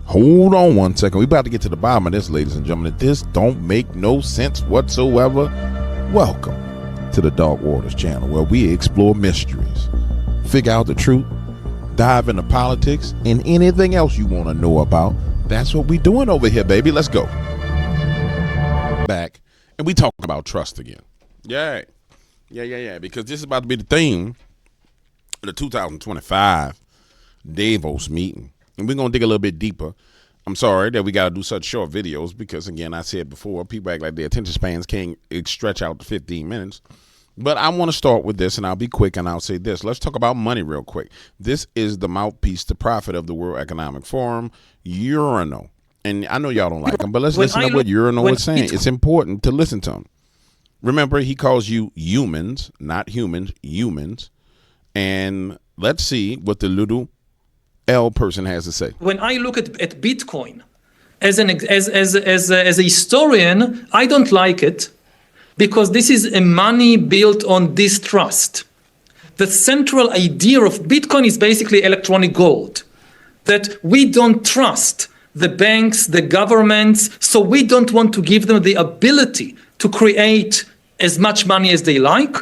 Hold on one second. We about to get to the bottom of this, ladies and gentlemen. This don't make no sense whatsoever. Welcome to the Dark Waters channel, where we explore mysteries, figure out the truth, dive into politics, and anything else you want to know about. That's what we doing over here, baby. Let's go. Back, and we talking about trust again. Yeah. Because this is about to be the theme of the 2025 Davos meeting. And we're going to dig a little bit deeper. I'm sorry that we got to do such short videos because, again, I said before, people act like their attention spans can't stretch out to 15 minutes. But I want to start with this, and I'll be quick, and I'll say this. Let's talk about money real quick. This is the mouthpiece to profit of the World Economic Forum, Urinal. And I know y'all don't like him, but let's listen to what Urinal is saying. It's important to listen to him. Remember, he calls you humans, not humans, humans. And let's see what the little L person has to say. When I look at Bitcoin as a historian, I don't like it because this is a money built on distrust. The central idea of Bitcoin is basically electronic gold, that we don't trust the banks, the governments, so we don't want to give them the ability to create as much money as they like.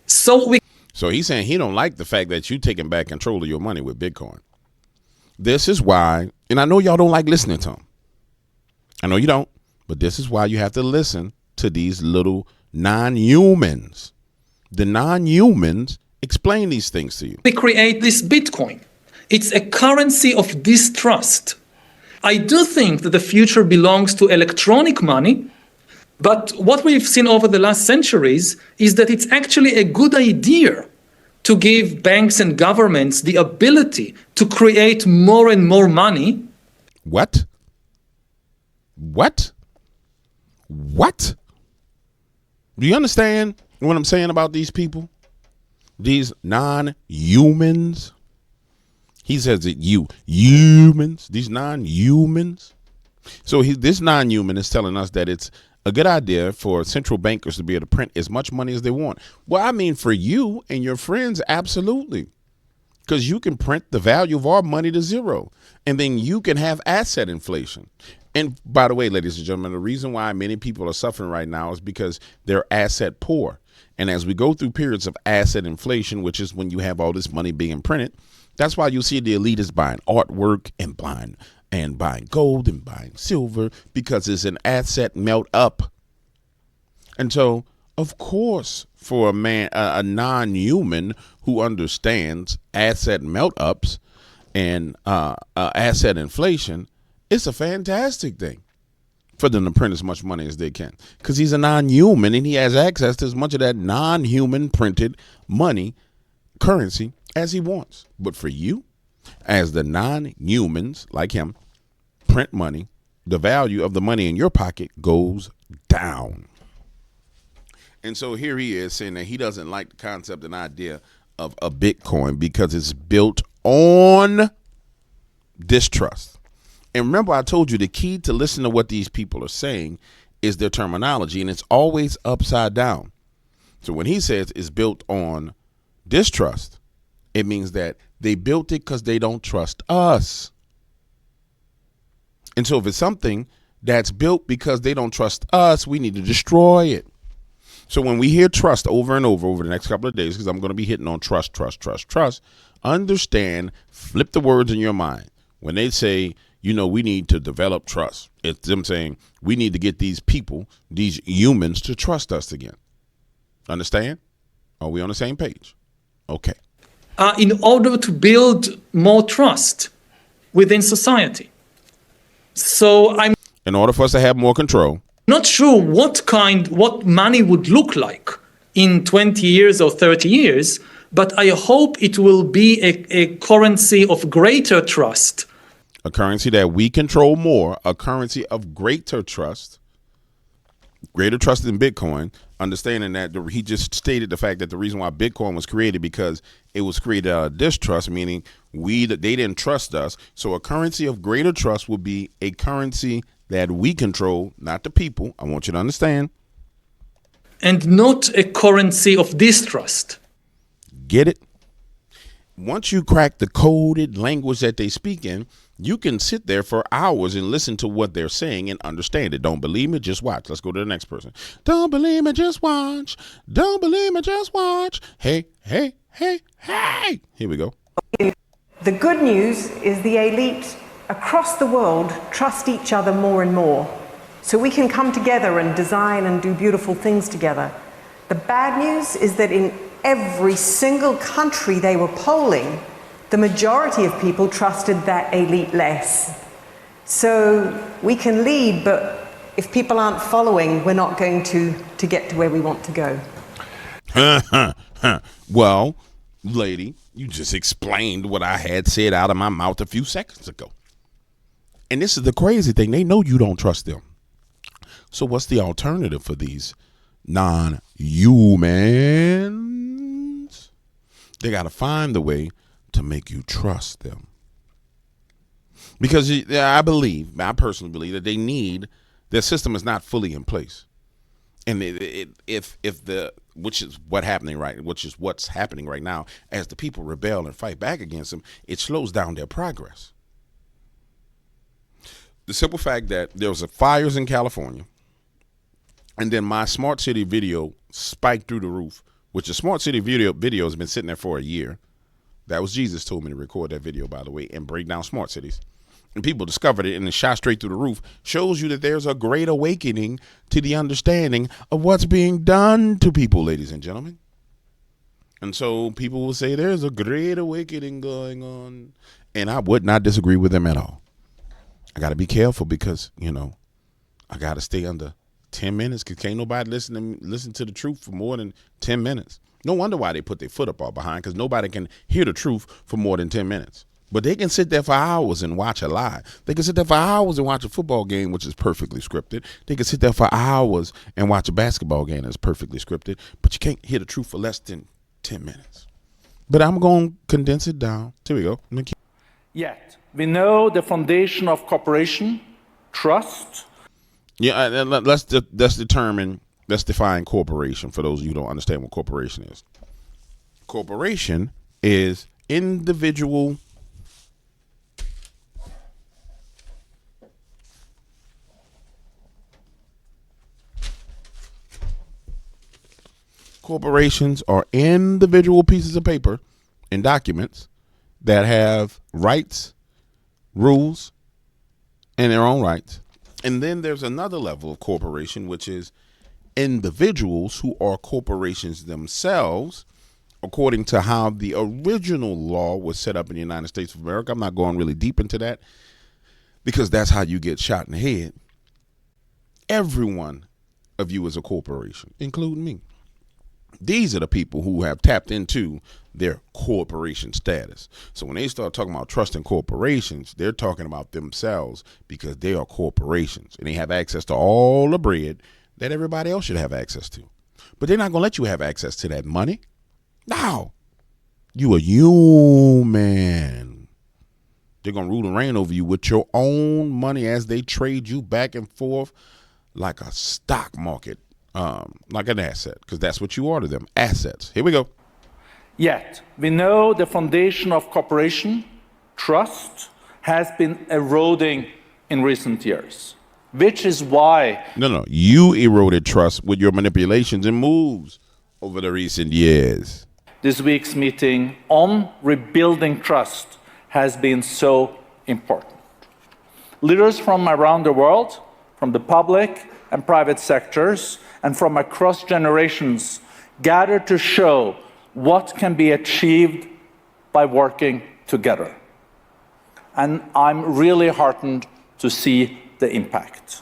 So he's saying he don't like the fact that you taking back control of your money with Bitcoin. This is why, and I know y'all don't like listening to him. I know you don't, but this is why you have to listen to these little non-humans. The non-humans explain these things to you. We create this Bitcoin. It's a currency of distrust. I do think that the future belongs to electronic money, but what we've seen over the last centuries is that it's actually a good idea to give banks and governments the ability to create more and more money. What? Do you understand what I'm saying about these people? These non-humans. He says it, humans, these non-humans. So this non-human is telling us that it's a good idea for central bankers to be able to print as much money as they want. Well, I mean, for you and your friends, absolutely. Because you can print the value of our money to zero. And then you can have asset inflation. And by the way, ladies and gentlemen, the reason why many people are suffering right now is because they're asset poor. And as we go through periods of asset inflation, which is when you have all this money being printed, that's why you see the elitists buying artwork and buying gold and buying silver, because it's an asset melt up. And so, of course, for a non-human who understands asset melt ups and asset inflation, it's a fantastic thing for them to print as much money as they can, because he's a non-human and he has access to as much of that non-human printed money currency as he wants. But for you, as the non-humans like him print money, the value of the money in your pocket goes down. And so here he is saying that he doesn't like the concept and idea of a Bitcoin because it's built on distrust. And remember, I told you the key to listen to what these people are saying is their terminology, and it's always upside down. So when he says it's built on distrust, it means that they built it because they don't trust us. And so if it's something that's built because they don't trust us, we need to destroy it. So when we hear trust over and over the next couple of days, because I'm going to be hitting on trust, understand, flip the words in your mind. When they say, we need to develop trust, it's them saying we need to get these people, these humans, to trust us again. Understand? Are we on the same page? Okay. In order to build more trust within society. So I'm in order for us to have more control. Not sure what money would look like in 20 years or 30 years, but I hope it will be a currency of greater trust. A currency that we control more, a currency of greater trust than Bitcoin, understanding that he just stated the fact that the reason why Bitcoin was created because it was created out of distrust, meaning they didn't trust us. So a currency of greater trust would be a currency that we control, not the people. I want you to understand. And not a currency of distrust. Get it? Once you crack the coded language that they speak in, You can sit there for hours and listen to what they're saying and understand it. Don't believe me? Just watch. Let's go to the next person. Don't believe me? Just watch. Don't believe me? Just watch. Hey, hey, hey, hey. Here we go. The good news is the elite across the world trust each other more and more. So we can come together and design and do beautiful things together. The bad news is that in every single country they were polling, the majority of people trusted that elite less. So we can lead, but if people aren't following, we're not going to get to where we want to go. Well, lady, you just explained what I had said out of my mouth a few seconds ago. And this is the crazy thing. They know you don't trust them. So what's the alternative for these non-humans? They got to find the way to make you trust them. Because I personally believe that they need, their system is not fully in place. And which is what's happening right now, as the people rebel and fight back against them, it slows down their progress. The simple fact that there was fires in California, and then my smart city video spiked through the roof, which the smart city video has been sitting there for a year. That was Jesus told me to record that video, by the way, and break down smart cities. And people discovered it and it shot straight through the roof. Shows you that there's a great awakening to the understanding of what's being done to people, ladies and gentlemen. And so people will say there's a great awakening going on. And I would not disagree with them at all. I got to be careful because, I got to stay under 10 minutes because can't nobody listen to the truth for more than 10 minutes. No wonder why they put their foot up all behind, because nobody can hear the truth for more than 10 minutes. But they can sit there for hours and watch a lie. They can sit there for hours and watch a football game, which is perfectly scripted. They can sit there for hours and watch a basketball game that's perfectly scripted. But you can't hear the truth for less than 10 minutes. But I'm going to condense it down. Here we go. Yet, we know the foundation of cooperation, trust. Yeah, let's define corporation for those of you who don't understand what corporation is. Corporation is individual corporations are individual pieces of paper and documents that have rights, rules, and their own rights. And then there's another level of corporation, which is individuals who are corporations themselves, according to how the original law was set up in the United States of America. I'm not going really deep into that because that's how you get shot in the head. Every one of you is a corporation, including me. These are the people who have tapped into their corporation status. So when they start talking about trusting corporations, they're talking about themselves because they are corporations and they have access to all the bread that everybody else should have access to. But they're not going to let you have access to that money. No. You a human. They're going to rule and reign over you with your own money as they trade you back and forth like a stock market. Like an asset, because that's what you are to them, assets. Here we go. Yet, we know the foundation of cooperation, trust, has been eroding in recent years, which is why... No, you eroded trust with your manipulations and moves over the recent years. This week's meeting on rebuilding trust has been so important. Leaders from around the world, from the public and private sectors, and from across generations gathered to show what can be achieved by working together. And I'm really heartened to see the impact.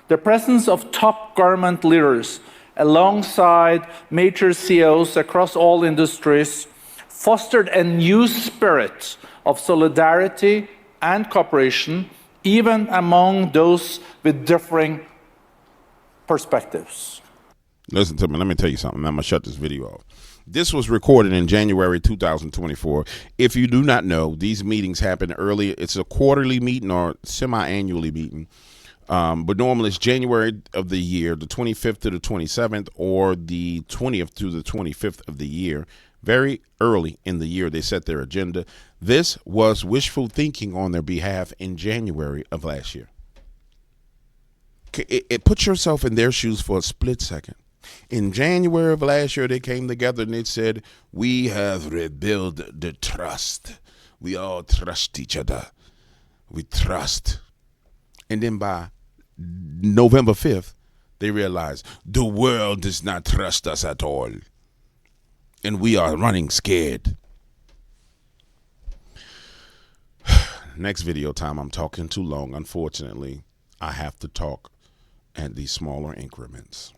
The presence of top government leaders alongside major CEOs across all industries fostered a new spirit of solidarity and cooperation, even among those with differing perspectives. Listen to me. Let me tell you something. I'm going to shut this video off. This was recorded in January 2024. If you do not know, these meetings happen early. It's a quarterly meeting or semi-annually meeting. But normally it's January of the year, the 25th to the 27th, or the 20th to the 25th of the year. Very early in the year, they set their agenda. This was wishful thinking on their behalf in January of last year. Put yourself in their shoes for a split second. In January of last year, they came together and they said, we have rebuilt the trust. We all trust each other. We trust. And then by November 5th, they realized the world does not trust us at all. And we are running scared. Next video time, I'm talking too long. Unfortunately, I have to talk at these smaller increments.